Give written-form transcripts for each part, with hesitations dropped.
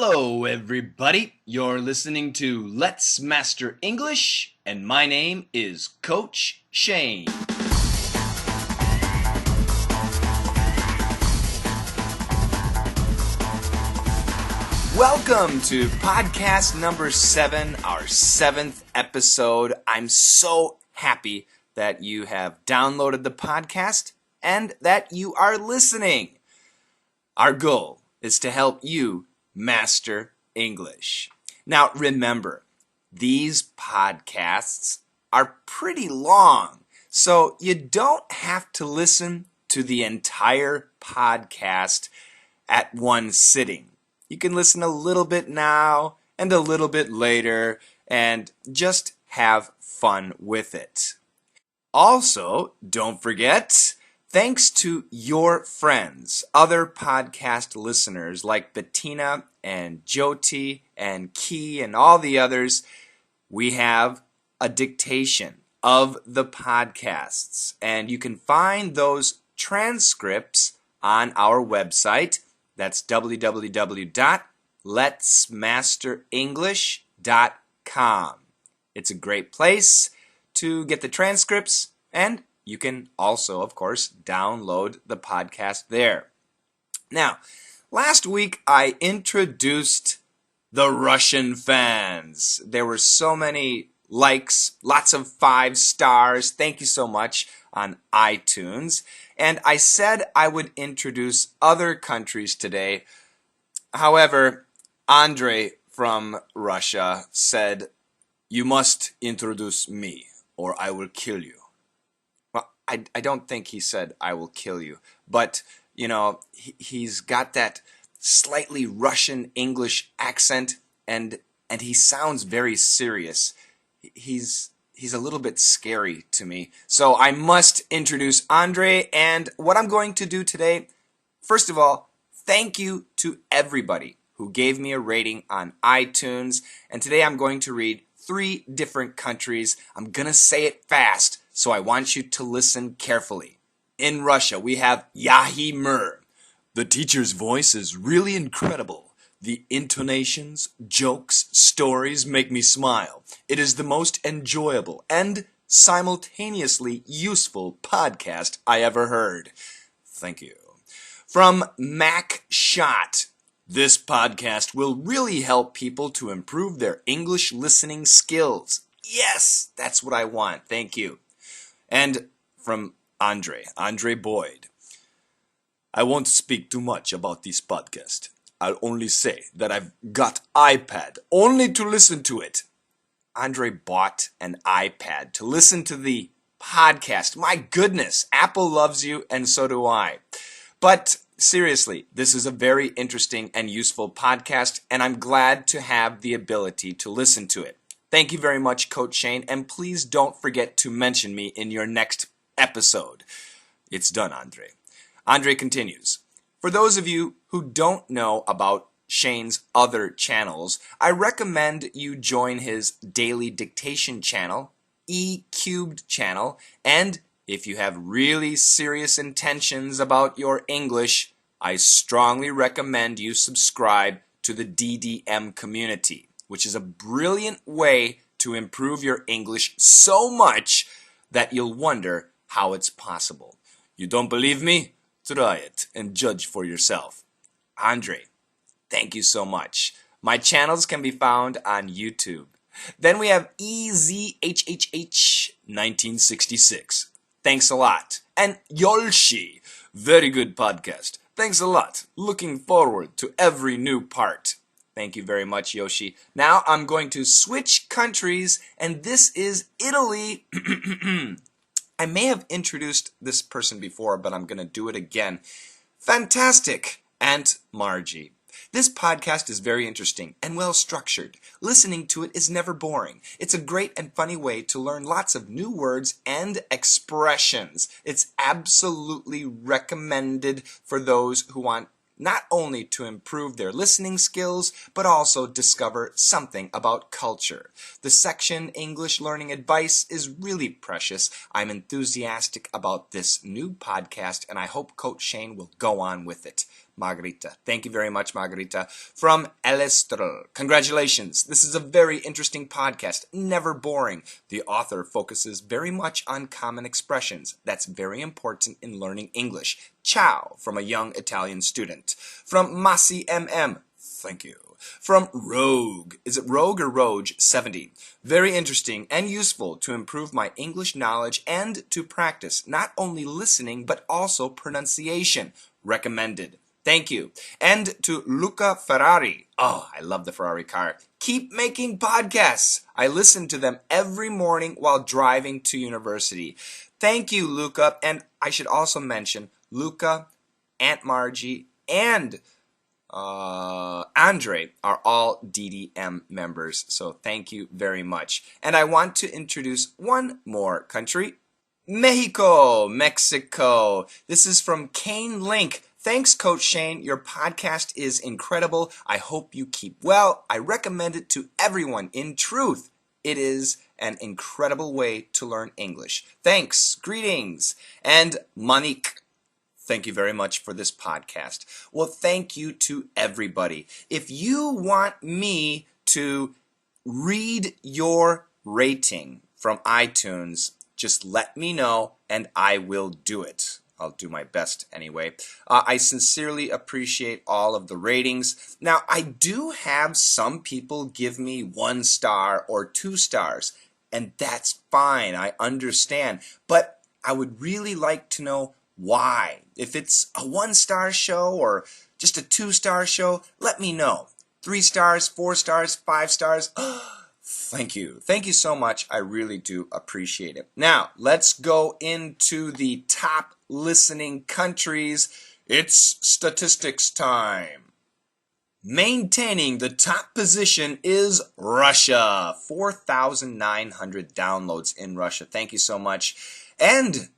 Hello, everybody. You're listening to Let's Master English, and my name is Coach Shane. Welcome to podcast number 7, our 7th episode. I'm so happy that you have downloaded the podcast and that you are listening. Our goal is to help you master English. Now remember, these podcasts are pretty long, so you don't have to listen to the entire podcast at one sitting. You can listen a little bit now and a little bit later and just have fun with it. Also, don't forget, thanks to your friends, other podcast listeners like Bettina and Jyoti and Key and all the others, we have a dictation of the podcasts. And you can find those transcripts on our website. That's www.letsmasterenglish.com. It's a great place to get the transcripts, and you can also, of course, download the podcast there. Now, last week I introduced the Russian fans. There were so many likes, lots of 5 stars. Thank you so much on iTunes. And I said I would introduce other countries today. However, Andre from Russia said, "You must introduce me or I will kill you." Well, I don't think he said, "I will kill you." But, you know, he's got that slightly Russian English accent, and he sounds very serious. He's a little bit scary to me. So I must introduce Andre, and what I'm going to do today, first of all, thank you to everybody who gave me a rating on iTunes. And today I'm going to read 3 different countries. I'm going to say it fast, so I want you to listen carefully. In Russia, we have Yahimir. The teacher's voice is really incredible. The intonations, jokes, stories make me smile. It is the most enjoyable and simultaneously useful podcast I ever heard. Thank you. From Mac Shot. This podcast will really help people to improve their English listening skills. Yes, that's what I want. Thank you. And from Andre Boyd. I won't speak too much about this podcast. I'll only say that I've got iPad only to listen to it. Andre bought an iPad to listen to the podcast. My goodness, Apple loves you and so do I. But seriously, this is a very interesting and useful podcast, and I'm glad to have the ability to listen to it. Thank you very much, Coach Shane, and please don't forget to mention me in your next episode. It's done, Andre. Andre continues. For those of you who don't know about Shane's other channels, I recommend you join his daily dictation channel, E-Cubed channel, and if you have really serious intentions about your English, I strongly recommend you subscribe to the DDM community, which is a brilliant way to improve your English so much that you'll wonder how it's possible. You don't believe me? Try it and judge for yourself. Andre, thank you so much. My channels can be found on YouTube. Then we have EZHHH1966. Thanks a lot. And Yolshi, very good podcast. Thanks a lot. Looking forward to every new part. Thank you very much, Yoshi. Now I'm going to switch countries, and this is Italy. I may have introduced this person before, but I'm going to do it again. Fantastic, Aunt Margie. This podcast is very interesting and well structured. Listening to it is never boring. It's a great and funny way to learn lots of new words and expressions. It's absolutely recommended for those who want not only to improve their listening skills, but also discover something about culture. The section English Learning Advice is really precious. I'm enthusiastic about this new podcast, and I hope Coach Shane will go on with it. Margarita. Thank you very much, Margarita. From El Estro. Congratulations. This is a very interesting podcast. Never boring. The author focuses very much on common expressions. That's very important in learning English. Ciao, from a young Italian student. From Masi MM. Thank you. From Rogue. Is it Rogue or Roge? 70. Very interesting and useful to improve my English knowledge and to practice not only listening but also pronunciation. Recommended. Thank you. And to Luca Ferrari. Oh, I love the Ferrari car. Keep making podcasts. I listen to them every morning while driving to university. Thank you, Luca. And I should also mention Luca, Aunt Margie, and Andre are all DDM members, so thank you very much. And I want to introduce one more country, Mexico. This is from Kane Link. Thanks, Coach Shane. Your podcast is incredible. I hope you keep well. I recommend it to everyone. In truth, it is an incredible way to learn English. Thanks. Greetings. And Monique. Thank you very much for this podcast. Well, thank you to everybody. If you want me to read your rating from iTunes, just let me know and I will do it. I'll do my best anyway. I sincerely appreciate all of the ratings. Now, I do have some people give me 1 star or 2 stars, and that's fine. I understand. But I would really like to know why. If it's a 1-star show or just a 2-star show, let me know. 3 stars, 4 stars, 5 stars. Thank you. Thank you so much. I really do appreciate it. Now, let's go into the top listening countries. It's statistics time. Maintaining the top position is Russia. 4,900 downloads in Russia. Thank you so much. And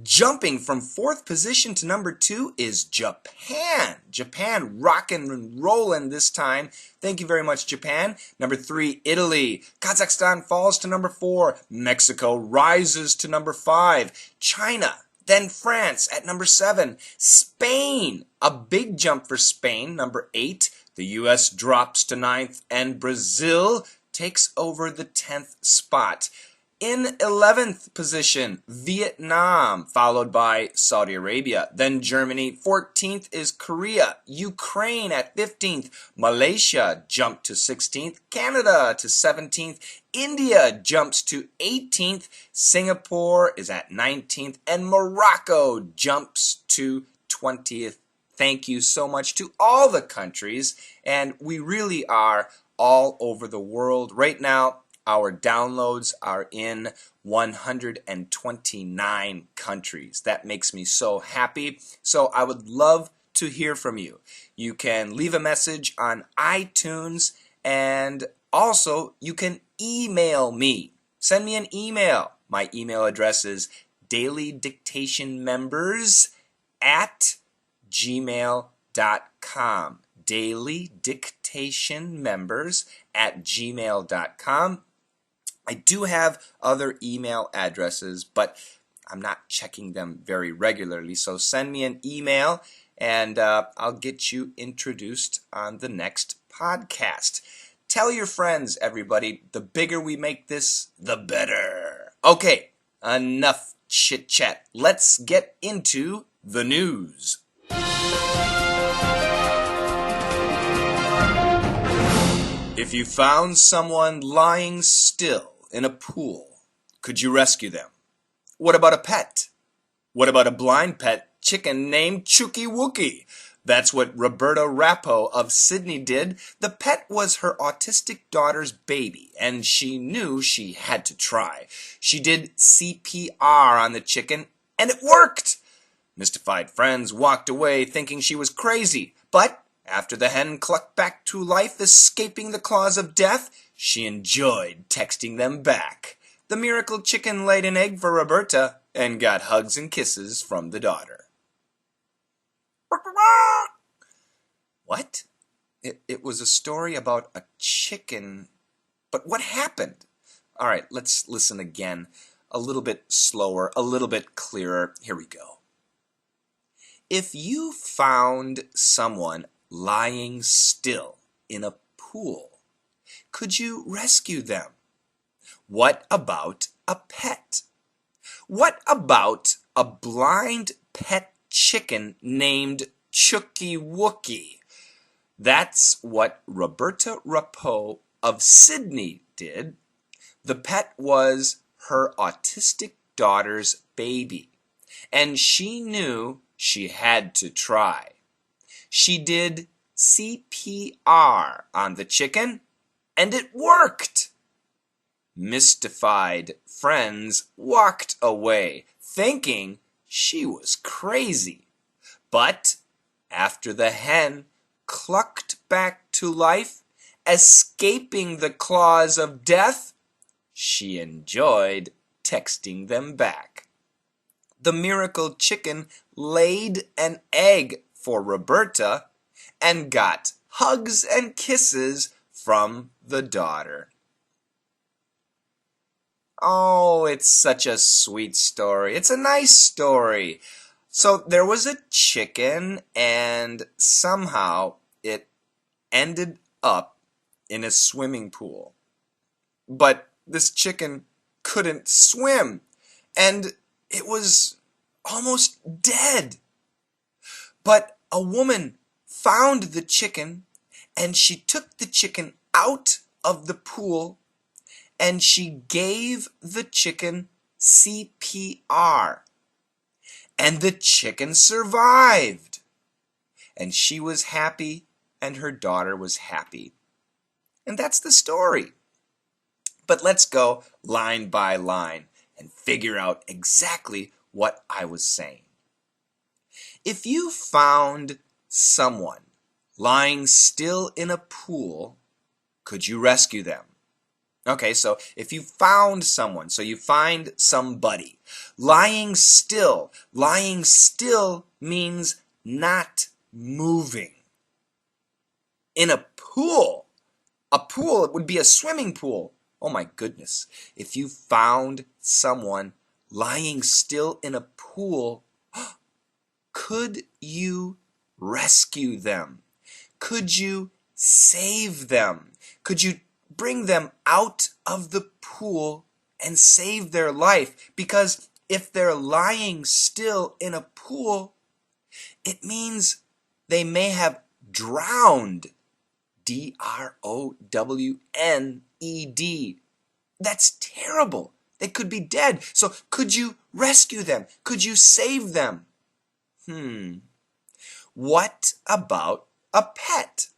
jumping from 4th position to number 2 is Japan. Japan rocking and rolling this time. Thank you very much, Japan. Number 3, Italy. Kazakhstan falls to number 4. Mexico rises to number 5. China, then France at number 7. Spain, a big jump for Spain, number 8. The U.S. drops to 9th, and Brazil takes over the 10th spot. In 11th position, Vietnam, followed by Saudi Arabia. Then Germany. 14th is Korea. Ukraine at 15th. Malaysia jumped to 16th. Canada to 17th. India jumps to 18th. Singapore is at 19th. And Morocco jumps to 20th. Thank you so much to all the countries. And we really are all over the world right now. Our downloads are in 129 countries. That makes me so happy. So I would love to hear from you. You can leave a message on iTunes, and also you can email me. Send me an email. My email address is dailydictationmembers@gmail.com. dailydictationmembers@gmail.com. I do have other email addresses, but I'm not checking them very regularly. So send me an email, and I'll get you introduced on the next podcast. Tell your friends, everybody. The bigger we make this, the better. Okay, enough chit-chat. Let's get into the news. If you found someone lying still in a pool, could you rescue them? What about a pet? What about a blind pet chicken named Chooky Wookie? That's what Roberta Rappo of Sydney did. The pet was her autistic daughter's baby, and she knew she had to try. She did CPR on the chicken, and it worked! Mystified friends walked away thinking she was crazy, but after the hen clucked back to life, escaping the claws of death, she enjoyed texting them back. The miracle chicken laid an egg for Roberta and got hugs and kisses from the daughter. What? It was a story about a chicken, but what happened? All right, let's listen again. A little bit slower, a little bit clearer. Here we go. If you found someone lying still in a pool, could you rescue them? What about a pet? What about a blind pet chicken named Chooky Wookie? That's what Roberta Rappoe of Sydney did. The pet was her autistic daughter's baby, and she knew she had to try. She did CPR on the chicken, and it worked. Mystified friends walked away, thinking she was crazy. But after the hen clucked back to life, escaping the claws of death, she enjoyed texting them back. The miracle chicken laid an egg for Roberta and got hugs and kisses from the daughter. Oh, it's such a sweet story. It's a nice story. So there was a chicken, and somehow it ended up in a swimming pool. But this chicken couldn't swim, and it was almost dead. But a woman found the chicken, and she took the chicken out of the pool, and she gave the chicken CPR. And the chicken survived. And she was happy, and her daughter was happy. And that's the story. But let's go line by line and figure out exactly what I was saying. If you found someone lying still in a pool, could you rescue them? Okay, so if you found someone, so you find somebody, lying still means not moving. In a pool it would be a swimming pool. Oh my goodness, if you found someone lying still in a pool, could you rescue them? Could you save them? Could you bring them out of the pool and save their life? Because if they're lying still in a pool, it means they may have drowned. D-R-O-W-N-E-D. That's terrible. They could be dead. So could you rescue them? Could you save them? What about a pet?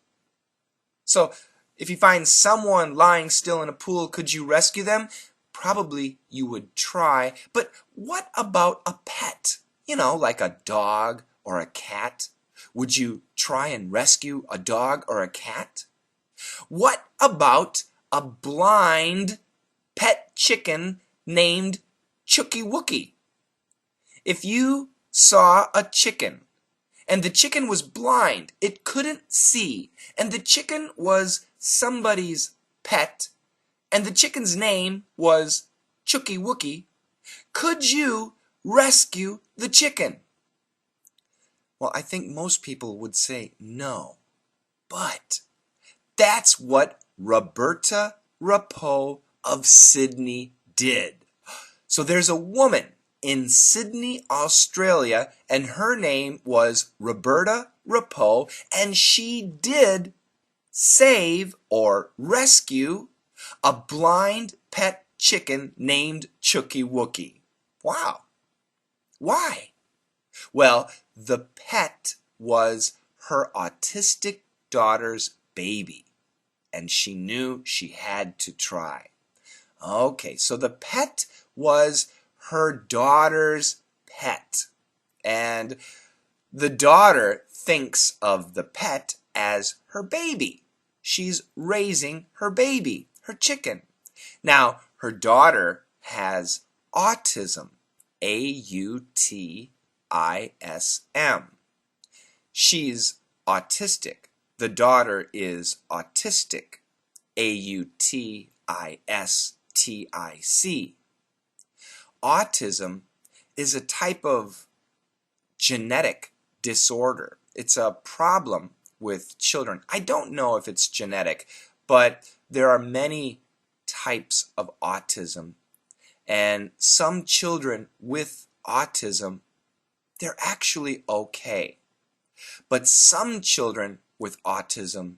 So if you find someone lying still in a pool, could you rescue them? Probably you would try. But what about a pet? You know, like a dog or a cat. Would you try and rescue a dog or a cat? What about a blind pet chicken named Chooky Wookie? If you saw a chicken and the chicken was blind, it couldn't see, and the chicken was somebody's pet, and the chicken's name was Chooky Wookie, could you rescue the chicken? Well, I think most people would say no, but that's what Roberta Rappoe of Sydney did. So there's a woman in Sydney, Australia, and her name was Roberta Rappoe, and she did save or rescue a blind pet chicken named Chooky Wookie. Wow. Why? Well, the pet was her autistic daughter's baby, and she knew she had to try. Okay, so the pet was her daughter's pet, and the daughter thinks of the pet as her baby. She's raising her baby, her chicken. Now, her daughter has autism, A-U-T-I-S-M. She's autistic. The daughter is autistic, A-U-T-I-S-T-I-C. Autism is a type of genetic disorder. It's a problem with children. I don't know if it's genetic, but there are many types of autism. And some children with autism, they're actually okay. But some children with autism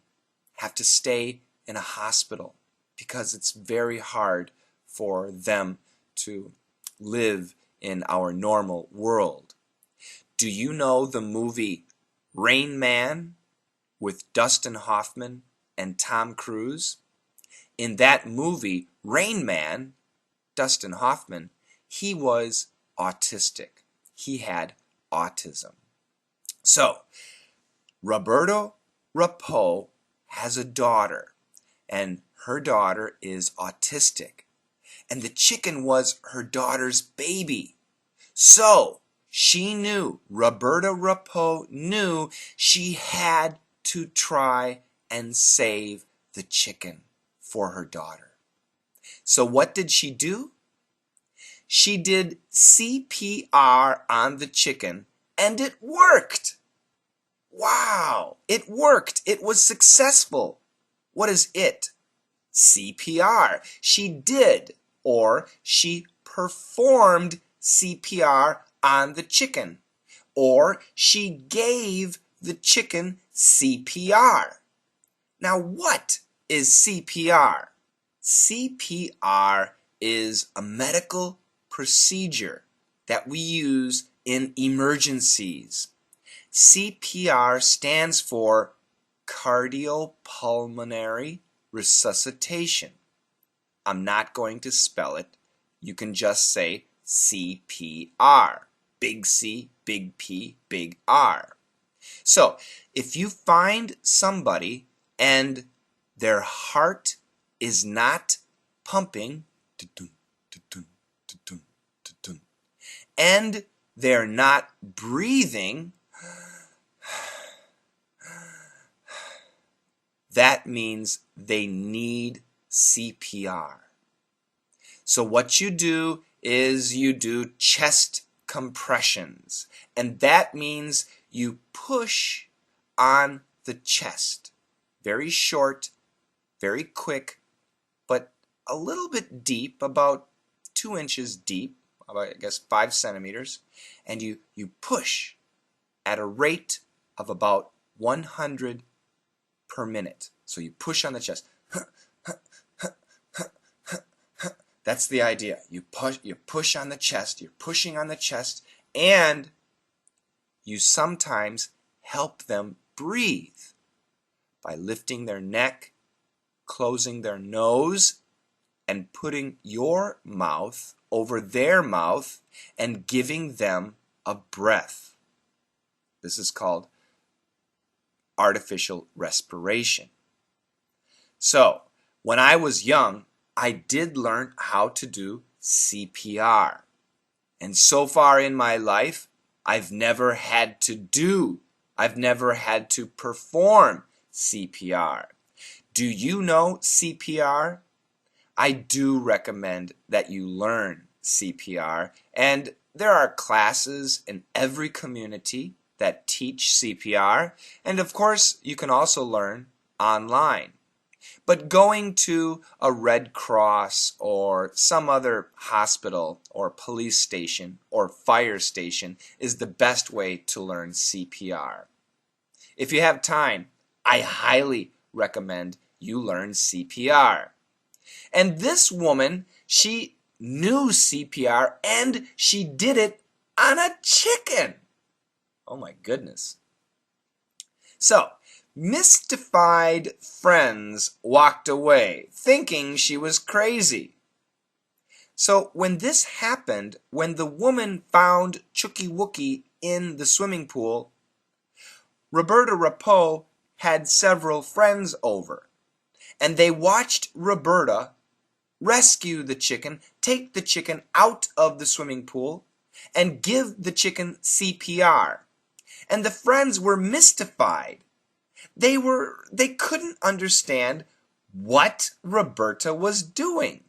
have to stay in a hospital because it's very hard for them to live in our normal world. Do you know the movie Rain Man with Dustin Hoffman and Tom Cruise? In that movie, Rain Man, Dustin Hoffman, he was autistic. He had autism. So, Roberto Rappo has a daughter, and her daughter is autistic. And the chicken was her daughter's baby. So, Roberta Rappo knew she had to try and save the chicken for her daughter. So what did she do? She did CPR on the chicken, and it worked. Wow, it worked. It was successful. What is it? CPR. She did, or she performed CPR on the chicken, or she gave the chicken CPR. Now, what is CPR? CPR is a medical procedure that we use in emergencies. CPR stands for cardiopulmonary resuscitation. I'm not going to spell it. You can just say CPR. Big C, big P, big R. So, if you find somebody and their heart is not pumping, and they're not breathing, that means they need CPR. So what you do is you do chest compressions, and that means you push on the chest. Very short, very quick, but a little bit deep, about 2 inches deep, about, I guess, 5 centimeters, and you push at a rate of about 100 per minute. So you push on the chest. That's the idea. You push on the chest, you're pushing on the chest, and you sometimes help them breathe by lifting their neck, closing their nose, and putting your mouth over their mouth and giving them a breath. This is called artificial respiration. So, when I was young, I did learn how to do CPR. And so far in my life, I've never had to perform CPR. Do you know CPR? I do recommend that you learn CPR, and there are classes in every community that teach CPR, and of course you can also learn online. But going to a Red Cross or some other hospital or police station or fire station is the best way to learn CPR. If you have time, I highly recommend you learn CPR. And this woman, she knew CPR and she did it on a chicken. Oh my goodness. So, mystified friends walked away, thinking she was crazy. So when this happened, when the woman found Chooky Wookie in the swimming pool, Roberta Rappo had several friends over, and they watched Roberta rescue the chicken, take the chicken out of the swimming pool, and give the chicken CPR. And the friends were mystified. They couldn't understand what Roberta was doing.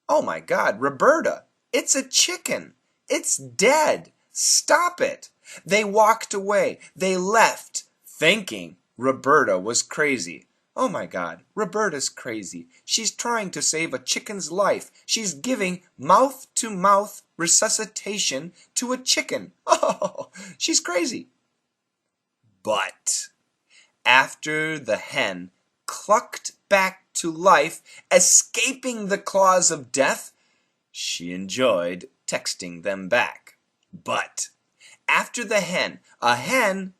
Oh my God, Roberta, it's a chicken. It's dead. Stop it. They walked away. They left, thinking Roberta was crazy. Oh my God, Roberta's crazy. She's trying to save a chicken's life. She's giving mouth-to-mouth resuscitation to a chicken. Oh, she's crazy. But after the hen clucked back to life, escaping the claws of death, she enjoyed texting them back. But after the hen, a hen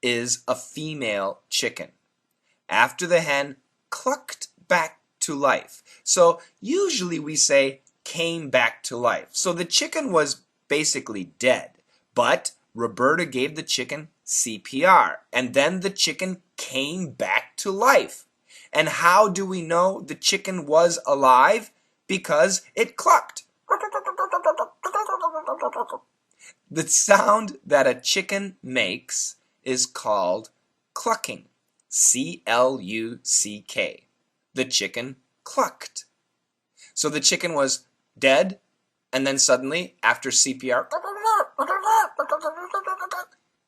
is a female chicken. After the hen clucked back to life. So usually we say came back to life. So the chicken was basically dead, but Roberta gave the chicken CPR, and then the chicken came back to life. And how do we know the chicken was alive? Because it clucked. The sound that a chicken makes is called clucking. C-L-U-C-K. The chicken clucked. So the chicken was dead, and then suddenly, after CPR,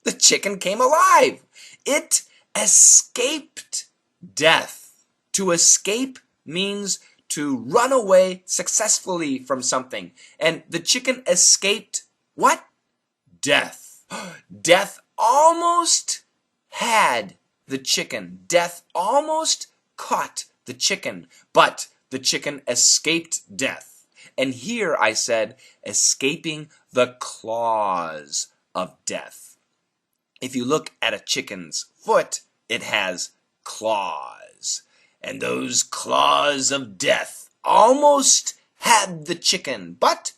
the chicken came alive. It escaped death. To escape means to run away successfully from something. And the chicken escaped what? Death. Death almost had the chicken. Death almost caught the chicken, but the chicken escaped death. And here I said, escaping the claws of death. If you look at a chicken's foot, it has claws. And those claws of death almost had the chicken, but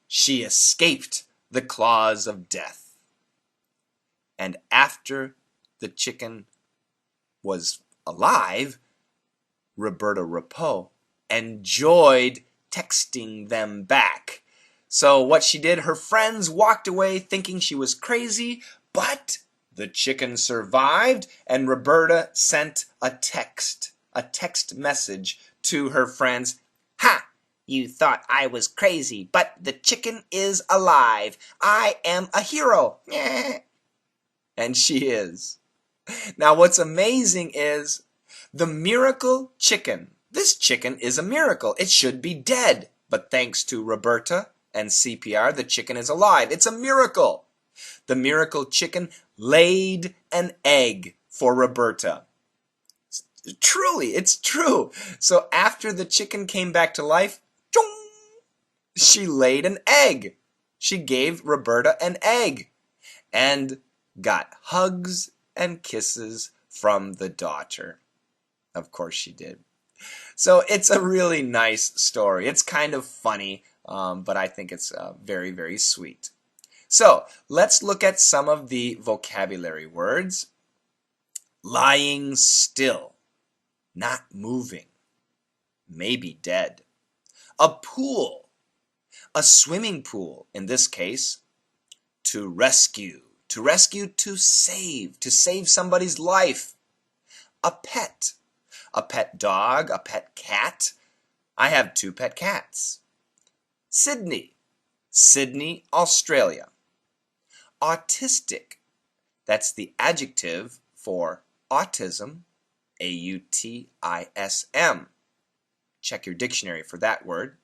she escaped the claws of death. And after the chicken was alive, Roberta Rapot enjoyed texting them back. So what she did, her friends walked away thinking she was crazy, but the chicken survived, and Roberta sent a text message to her friends. Ha! You thought I was crazy, but the chicken is alive. I am a hero. And she is. Now what's amazing is the miracle chicken. This chicken is a miracle. It should be dead. But thanks to Roberta and CPR, the chicken is alive. It's a miracle. The miracle chicken laid an egg for Roberta. Truly, it's true. So after the chicken came back to life, she laid an egg. She gave Roberta an egg and got hugs and kisses from the daughter. Of course she did. So it's a really nice story. It's kind of funny, but I think it's very, very sweet. So let's look at some of the vocabulary words. Lying still, not moving, maybe dead. A pool, a swimming pool in this case. To rescue, to save somebody's life. A pet dog, a pet cat. I have 2 pet cats. Sydney, Australia. Autistic, that's the adjective for autism, A-U-T-I-S-M. Check your dictionary for that word.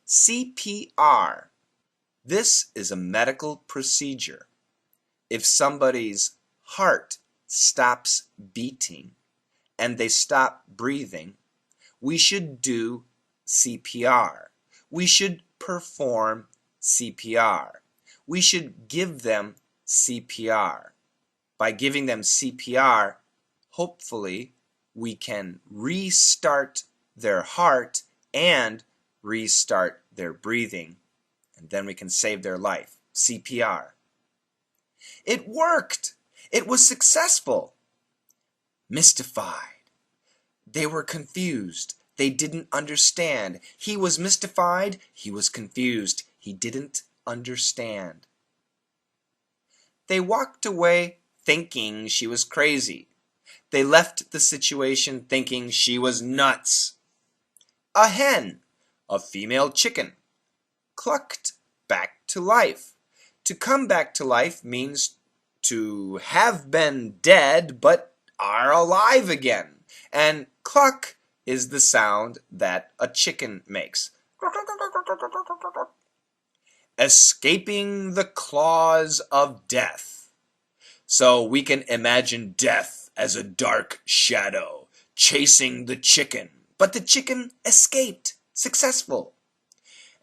CPR, this is a medical procedure. If somebody's heart stops beating and they stop breathing, we should do CPR. We should perform CPR. We should give them CPR. By giving them CPR, hopefully we can restart their heart and restart their breathing, and then we can save their life. CPR. It worked. It was successful. Mystified. They were confused. They didn't understand. He was mystified. He was confused. He didn't understand. They walked away thinking she was crazy. They left the situation thinking she was nuts. A hen, a female chicken, clucked back to life. To come back to life means to have been dead but are alive again. And cluck is the sound that a chicken makes. Escaping the claws of death. So we can imagine death as a dark shadow chasing the chicken, but the chicken escaped, successful.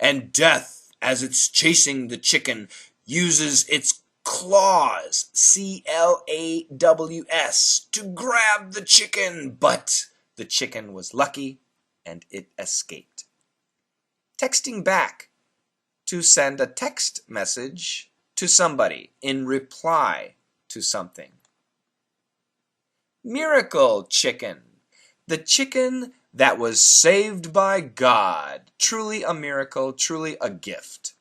And death, as it's chasing the chicken, uses its claws, C-L-A-W-S, to grab the chicken, but the chicken was lucky and it escaped. Texting back, to send a text message to somebody in reply to something. Miracle chicken, the chicken that was saved by God, truly a miracle, truly a gift.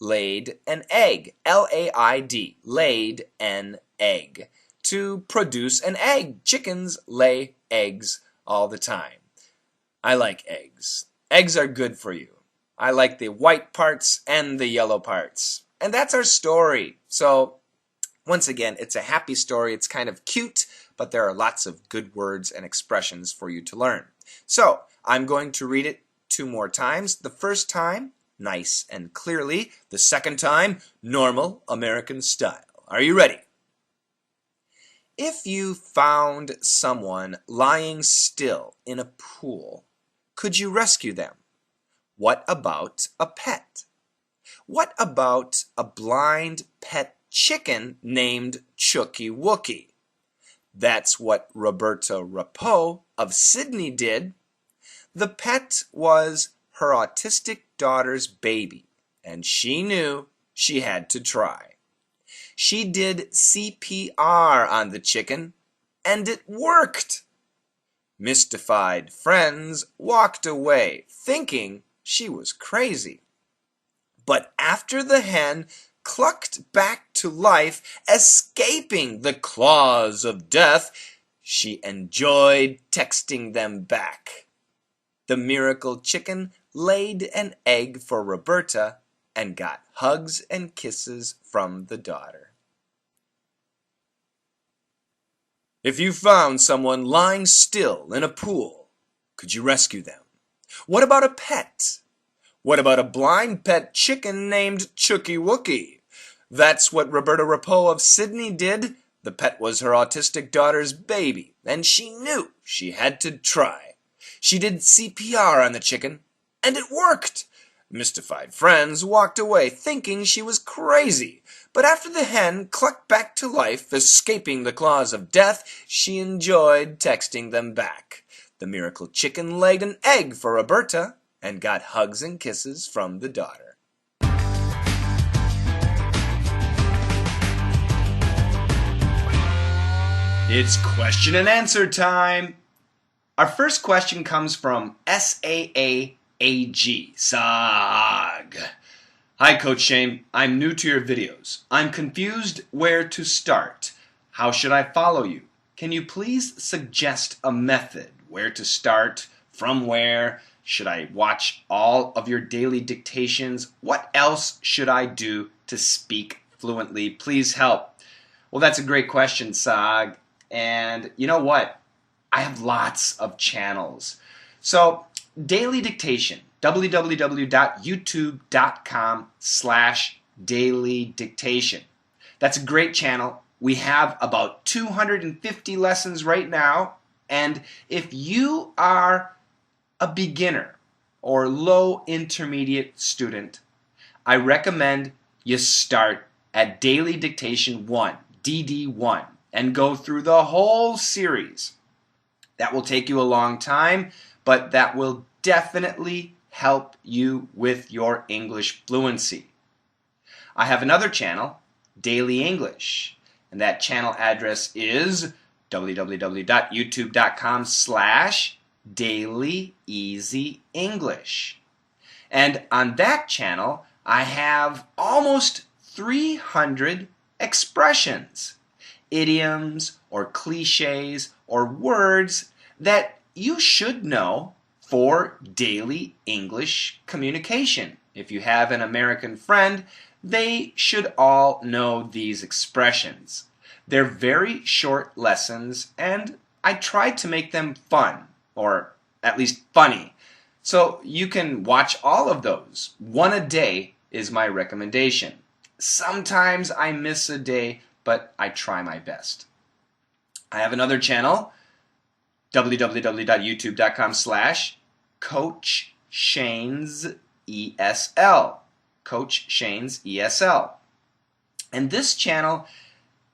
Laid an egg, L-A-I-D, laid an egg, to produce an egg. Chickens lay eggs all the time. I like eggs. Eggs are good for you. I like the white parts and the yellow parts. And that's our story. So, once again, it's a happy story. It's kind of cute, but there are lots of good words and expressions for you to learn. So, I'm going to read it 2 more times. The first time, nice and clearly. The second time, normal American style. Are you ready? If you found someone lying still in a pool, could you rescue them? What about a pet? What about a blind pet chicken named Chooky Wookie? That's what Roberta Rapeau of Sydney did. The pet was her autistic daughter's baby, and she knew she had to try. She did CPR on the chicken, and it worked. Mystified friends walked away, thinking she was crazy. But after the hen clucked back to life, escaping the claws of death, she enjoyed texting them back. The miracle chicken laid an egg for Roberta and got hugs and kisses from the daughter. If you found someone lying still in a pool, could you rescue them? What about a pet? What about a blind pet chicken named Chooky Wookie? That's what Roberta Rapeau of Sydney did. The pet was her autistic daughter's baby, and she knew she had to try. She did CPR on the chicken, and it worked. Mystified friends walked away thinking she was crazy. But after the hen clucked back to life, escaping the claws of death, she enjoyed texting them back. The miracle chicken laid an egg for Roberta and got hugs and kisses from the daughter. It's question and answer time. Our first question comes from SAAAG, SAG. Hi, Coach Shane. I'm new to your videos. I'm confused where to start. How should I follow you? Can you please suggest a method? Where to start? From where? Should I watch all of your daily dictations? What else should I do to speak fluently? Please help. Well, that's a great question, Sag. And you know what? I have lots of channels. So, daily dictation, www.youtube.com/dailydictation. That's a great channel. We have about 250 lessons right now. And if you are a beginner or low intermediate student, I recommend you start at Daily Dictation 1, DD1, and go through the whole series. That will take you a long time, but that will definitely help you with your English fluency. I have another channel, Daily English, and that channel address is www.youtube.com/dailyeasyenglish. And on that channel, I have almost 300 expressions, idioms or cliches or words that you should know for daily English communication. If you have an American friend, they should all know these expressions. They're very short lessons, and I try to make them fun, or at least funny. So you can watch all of those. One a day is my recommendation. Sometimes I miss a day, but I try my best. I have another channel, www.youtube.com/Coach Shane's ESL. Coach Shane's ESL. And this channel,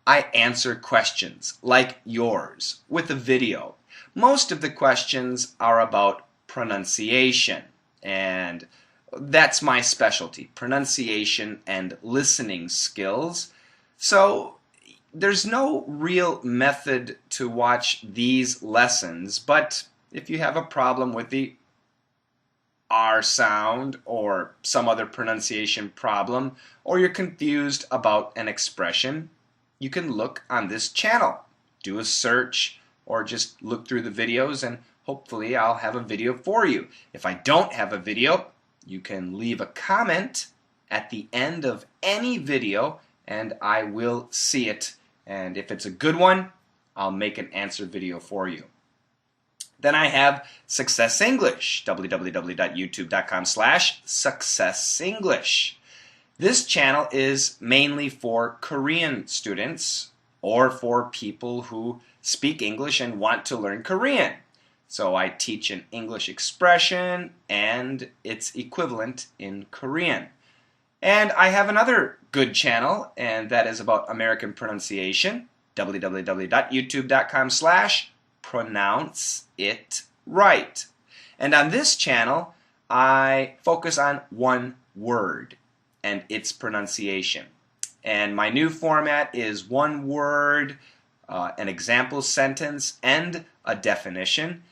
I answer questions like yours with a video. Most of the questions are about pronunciation, and that's my specialty, pronunciation and listening skills. So there's no real method to watch these lessons, but if you have a problem with the R sound or some other pronunciation problem, or you're confused about an expression, you can look on this channel. Do a search or just look through the videos and hopefully I'll have a video for you. If I don't have a video, you can leave a comment at the end of any video and I will see it. And if it's a good one, I'll make an answer video for you. Then I have Success English, www.youtube.com/Success English. This channel is mainly for Korean students or for people who speak English and want to learn Korean. So I teach an English expression and its equivalent in Korean. And I have another good channel, and that is about American pronunciation, www.youtube.com/Pronounce It Right. And on this channel, I focus on one word and its pronunciation. And my new format is one word, an example sentence, and a definition.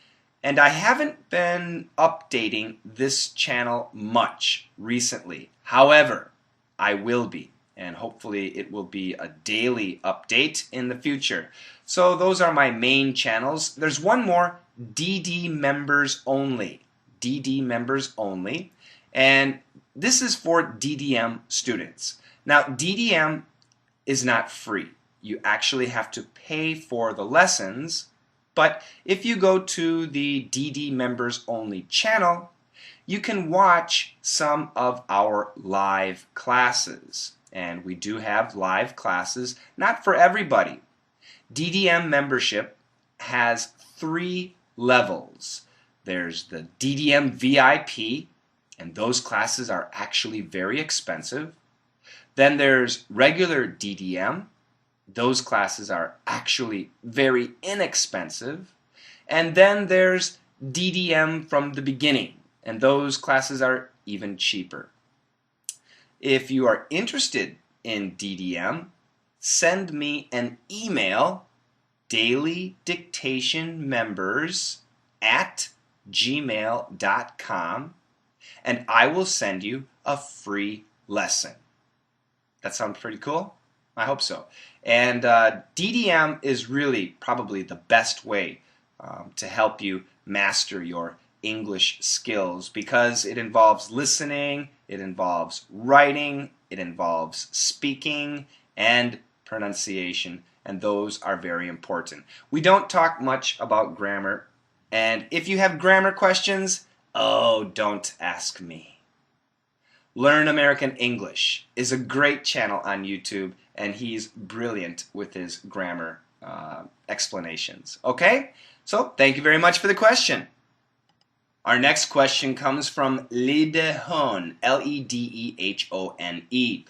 And I haven't been updating this channel much recently. However, I will be, and hopefully it will be a daily update in the future. So those are my main channels. There's one more, DD members only. DD members only. And this is for DDM students. Now, DDM is not free. You actually have to pay for the lessons. But if you go to the DD members only channel, you can watch some of our live classes. And we do have live classes, not for everybody. DDM membership has 3 levels. There's the DDM VIP, and those classes are actually very expensive. Then there's regular DDM. Those classes are actually very inexpensive. And then there's DDM from the beginning, and those classes are even cheaper. If you are interested in DDM, send me an email, dailydictationmembers@gmail.com, and I will send you a free lesson. That sounds pretty cool? I hope so. And DDM is really probably the best way to help you master your English skills because it involves listening, it involves writing, it involves speaking, and pronunciation, and those are very important. We don't talk much about grammar, and if you have grammar questions, oh, don't ask me. Learn American English is a great channel on YouTube, and he's brilliant with his grammar explanations. Okay? So, thank you very much for the question. Our next question comes from Ledehone, Ledehone.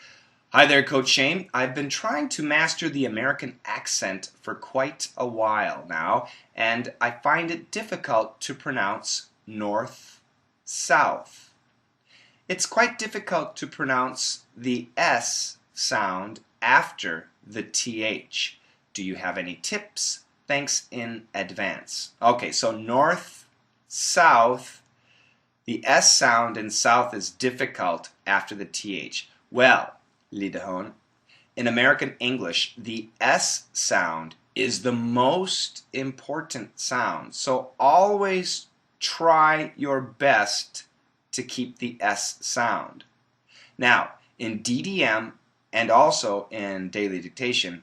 Hi there, Coach Shane. I've been trying to master the American accent for quite a while now, and I find it difficult to pronounce north, south. It's quite difficult to pronounce the S sound after the TH. Do you have any tips? Thanks in advance. Okay, so north, south, the S sound in south is difficult after the TH. Well, Ledehone, in American English, the S sound is the most important sound. So always try your best to keep the S sound. Now, in DDM and also in daily dictation,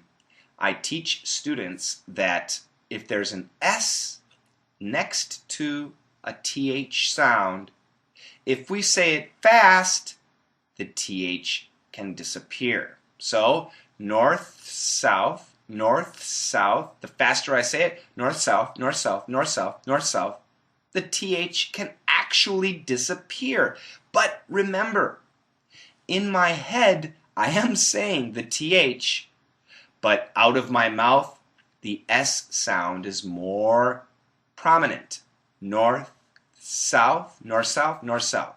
I teach students that if there's an S next to a TH sound, if we say it fast, the TH can disappear. So, north, south, north, south. The faster I say it, north, south, north, south, north, south, north, south, the TH can actually disappear. But remember, in my head, I am saying the TH, but out of my mouth, the S sound is more prominent. North, south, north, south, north, south.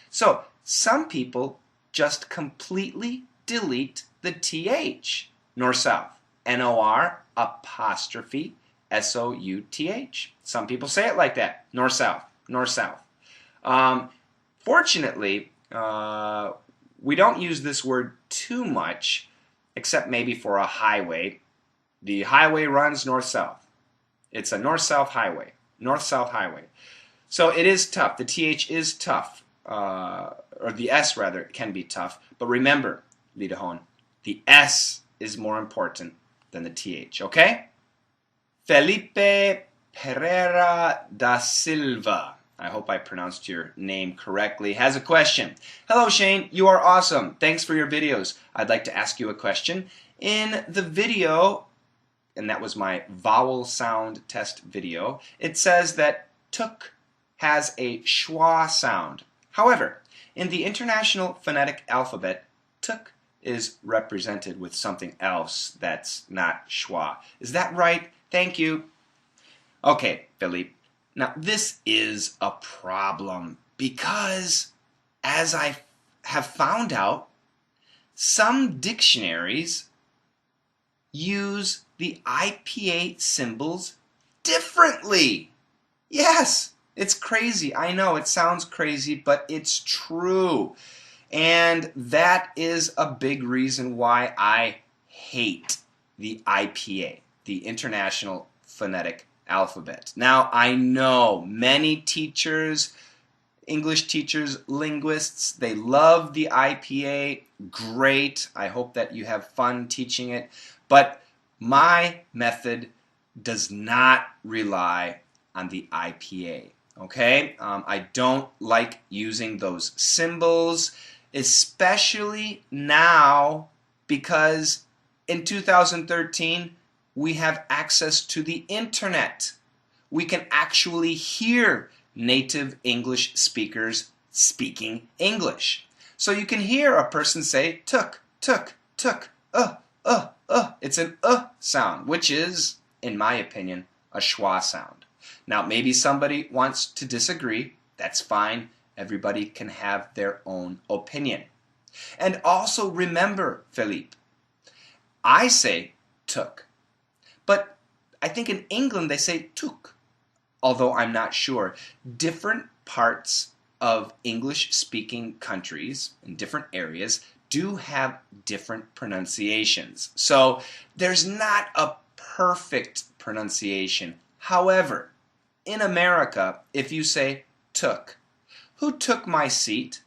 So some people just completely delete the TH, north, south. N-O-R apostrophe S-O-U-T-H. Some people say it like that, north, south, north, south. Fortunately, we don't use this word too much, except maybe for a highway. The highway runs north-south. It's a north-south highway. North-south highway. So it is tough. The TH is tough. Or the S, rather, can be tough. But remember, Lidahon, the S is more important than the TH. Okay? Felipe Pereira da Silva, I hope I pronounced your name correctly, has a question. Hello, Shane. You are awesome. Thanks for your videos. I'd like to ask you a question. In the video, and that was my vowel sound test video, it says that tuk has a schwa sound. However, in the International Phonetic Alphabet, tuk is represented with something else that's not schwa. Is that right? Thank you. Okay, Philippe. Now, this is a problem because, as I have found out, some dictionaries use the IPA symbols differently. Yes, it's crazy. I know it sounds crazy, but it's true. And that is a big reason why I hate the IPA, the International Phonetic Alphabet. Now, I know many teachers, English teachers, linguists, they love the IPA. Great. I hope that you have fun teaching it. But my method does not rely on the IPA. Okay? I don't like using those symbols, especially now because in 2013, we have access to the internet. We can actually hear native English speakers speaking English. So you can hear a person say tuk, tuk, tuk, It's an sound, which is, in my opinion, a schwa sound. Now, maybe somebody wants to disagree. That's fine. Everybody can have their own opinion. And also remember, Philippe, I say tuk. But I think in England they say tuk, although I'm not sure. Different parts of English-speaking countries in different areas do have different pronunciations. So there's not a perfect pronunciation. However, in America, if you say took, who took my seat?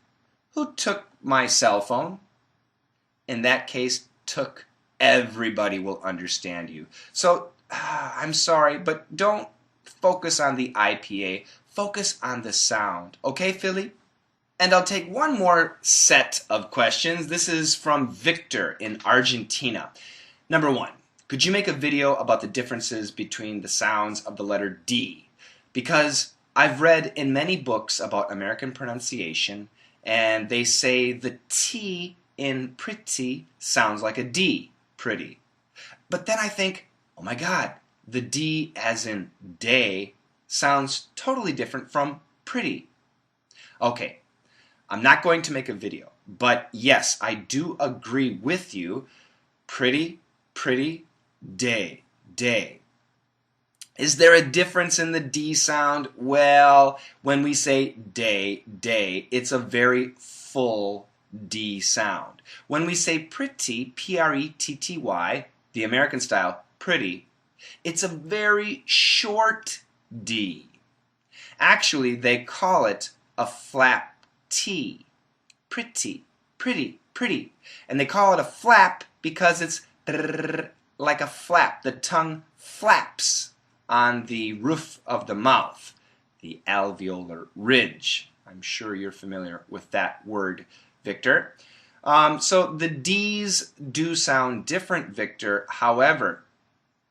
Who took my cell phone? In that case, took, everybody will understand you. So, I'm sorry, but don't focus on the IPA. Focus on the sound. Okay, Philly? And I'll take one more set of questions. This is from Victor in Argentina. Number one, could you make a video about the differences between the sounds of the letter D? Because I've read in many books about American pronunciation, and they say the T in pretty sounds like a D, pretty. But then I think, oh my God, the D as in day sounds totally different from pretty. Okay, I'm not going to make a video, but yes, I do agree with you. Pretty, pretty, day, day. Is there a difference in the D sound? Well, when we say day, day, it's a very full D sound. When we say pretty, P-R-E-T-T-Y, the American style, pretty, it's a very short D. Actually, they call it a flap T, pretty. pretty, pretty. And they call it a flap because it's like a flap. The tongue flaps on the roof of the mouth, the alveolar ridge. I'm sure you're familiar with that word, Victor. So the D's do sound different, Victor. However,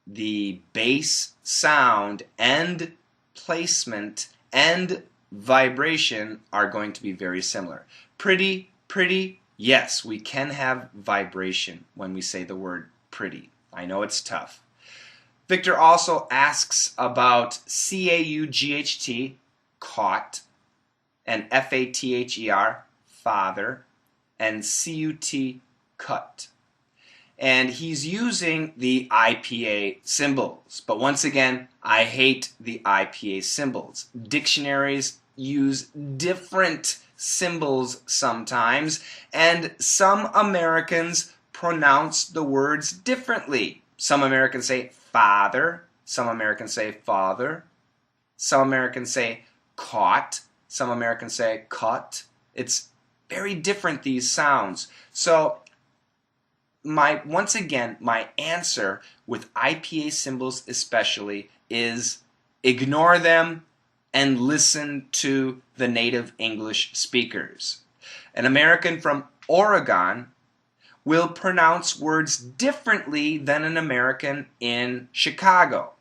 the bass sound and placement and vibration are going to be very similar. Pretty, pretty, yes, we can have vibration when we say the word pretty. I know it's tough. Victor also asks about C-A-U-G-H-T, caught, and F-A-T-H-E-R, father, and C-U-T, cut. And he's using the IPA symbols. But once again, I hate the IPA symbols. Dictionaries use different symbols sometimes, and some Americans pronounce the words differently. Some Americans say father, some Americans say father, some Americans say caught, some Americans say cut. It's very different, these sounds. So once again, my answer with IPA symbols especially is ignore them and listen to the native English speakers. An American from Oregon will pronounce words differently than an American in Chicago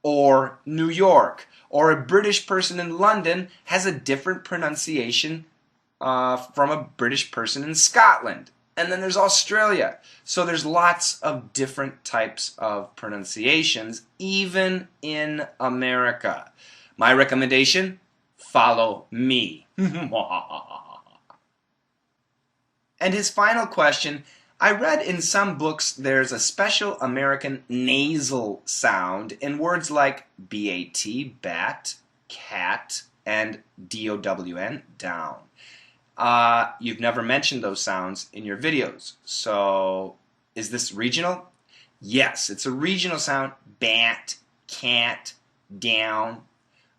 or New York, or a British person in London has a different pronunciation from a British person in Scotland. And then there's Australia. So there's lots of different types of pronunciations, even in America. My recommendation, follow me. And his final question, I read in some books there's a special American nasal sound in words like B-A-T, bat, cat, and D-O-W-N, down. You've never mentioned those sounds in your videos. So, is this regional? Yes, it's a regional sound. Bat, cat, down.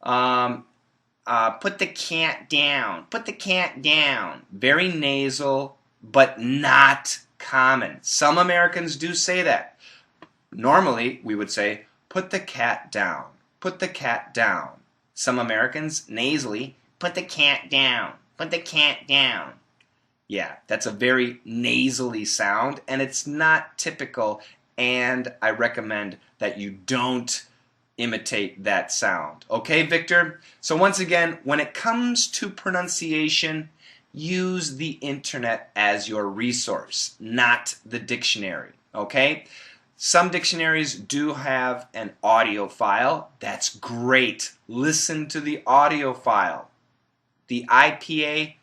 Put the cat down. Put the cat down. Very nasal, but not common. Some Americans do say that. Normally, we would say, put the cat down. Put the cat down. Some Americans, nasally, put the cat down. Put the cat down. Yeah, that's a very nasally sound, and it's not typical, and I recommend that you don't imitate that sound. Okay, Victor? So once again, when it comes to pronunciation, use the internet as your resource, not the dictionary. Okay? Some dictionaries do have an audio file. That's great. Listen to the audio file. The IPA,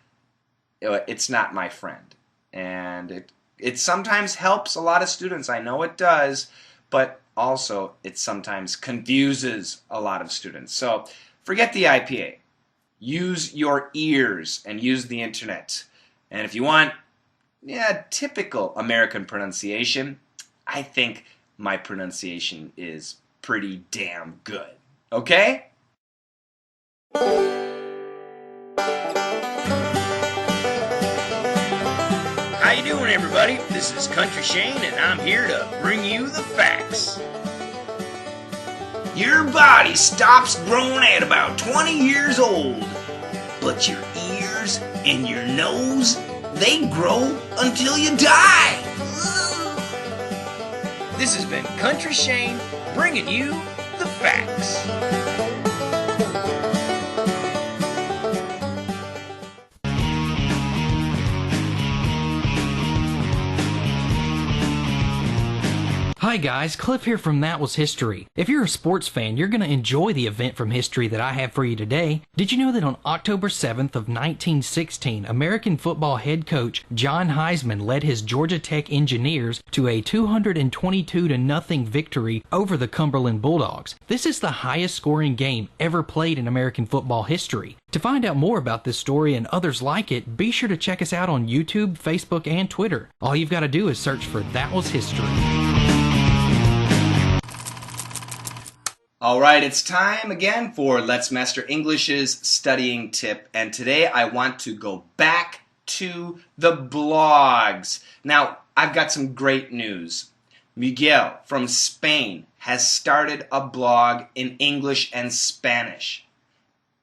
it's not my friend. And it sometimes helps a lot of students. I know it does, but also it sometimes confuses a lot of students. So forget the IPA. Use your ears and use the internet. And if you want, typical American pronunciation, I think my pronunciation is pretty damn good. Okay? How you doing, everybody? This is Country Shane, and I'm here to bring you the facts. Your body stops growing at about 20 years old, but your ears and your nose, they grow until you die. This has been Country Shane bringing you the facts. Hi guys, Cliff here from That Was History. If you're a sports fan, you're going to enjoy the event from history that I have for you today. Did you know that on October 7th of 1916, American football head coach John Heisman led his Georgia Tech Engineers to a 222-0 victory over the Cumberland Bulldogs? This is the highest scoring game ever played in American football history. To find out more about this story and others like it, be sure to check us out on YouTube, Facebook, and Twitter. All you've got to do is search for That Was History. Alright, it's time again for Let's Master English's studying tip, and today I want to go back to the blogs. Now, I've got some great news. Miguel from Spain has started a blog in English and Spanish.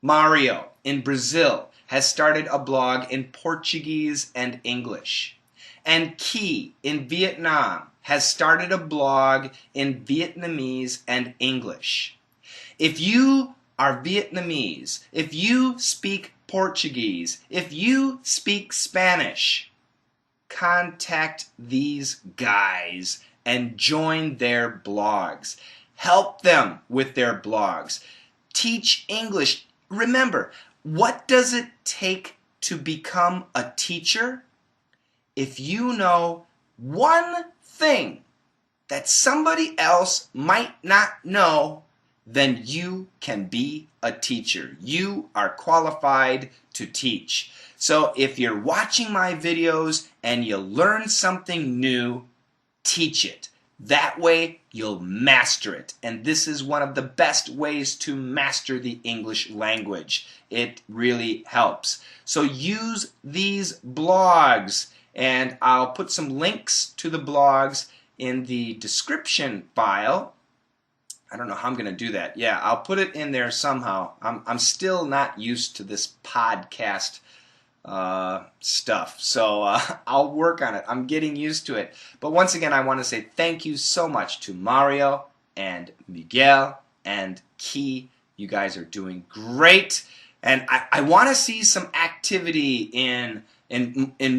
Mario in Brazil has started a blog in Portuguese and English. And Key in Vietnam has started a blog in Vietnamese and English. If you are Vietnamese, if you speak Portuguese, if you speak Spanish, contact these guys and join their blogs. Help them with their blogs. Teach English. Remember, what does it take to become a teacher? If you know one thing that somebody else might not know, then you can be a teacher. You are qualified to teach. So if you're watching my videos and you learn something new, teach it. That way you'll master it. And this is one of the best ways to master the English language. It really helps. So use these blogs, and I'll put some links to the blogs in the description file. I don't know how I'm going to do that. Yeah, I'll put it in there somehow. I'm still not used to this podcast stuff, so I'll work on it. I'm getting used to it. But once again, I want to say thank you so much to Mario and Miguel and Key. You guys are doing great, and I want to see some activity in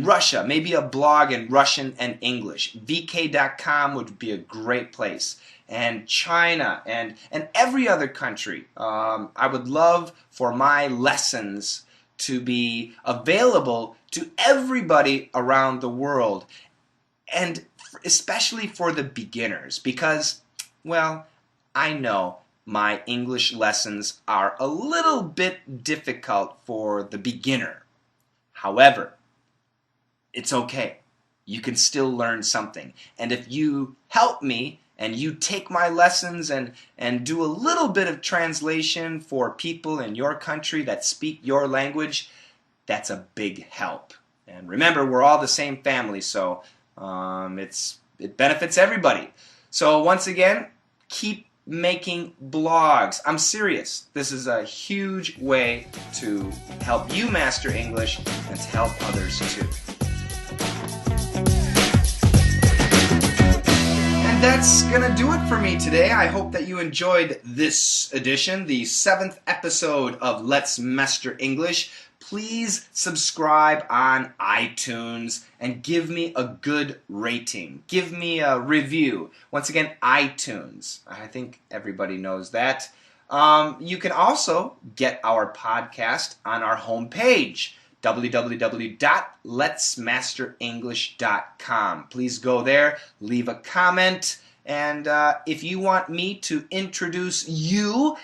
Russia. Maybe a blog in Russian and English. vk.com would be a great place. And China and every other country. I would love for my lessons to be available to everybody around the world, and especially for the beginners, because, well, I know my English lessons are a little bit difficult for the beginner. However, it's okay. You can still learn something. And if you help me and you take my lessons and do a little bit of translation for people in your country that speak your language, that's a big help. And remember, we're all the same family, so it benefits everybody. So once again, keep making blogs. I'm serious. This is a huge way to help you master English and to help others too. That's gonna do it for me today. I hope that you enjoyed this edition, the 7th episode of Let's Master English. Please subscribe on iTunes and give me a good rating. Give me a review. Once again, iTunes. I think everybody knows that. You can also get our podcast on our homepage, www.letsmasterenglish.com. Please go there, leave a comment, and if you want me to introduce you,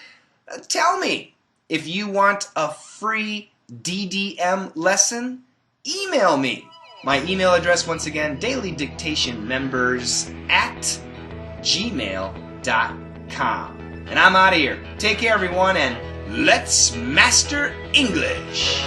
tell me. If you want a free DDM lesson, email me. My email address, once again, dailydictationmembers@gmail.com. And I'm out of here. Take care, everyone, and let's master English.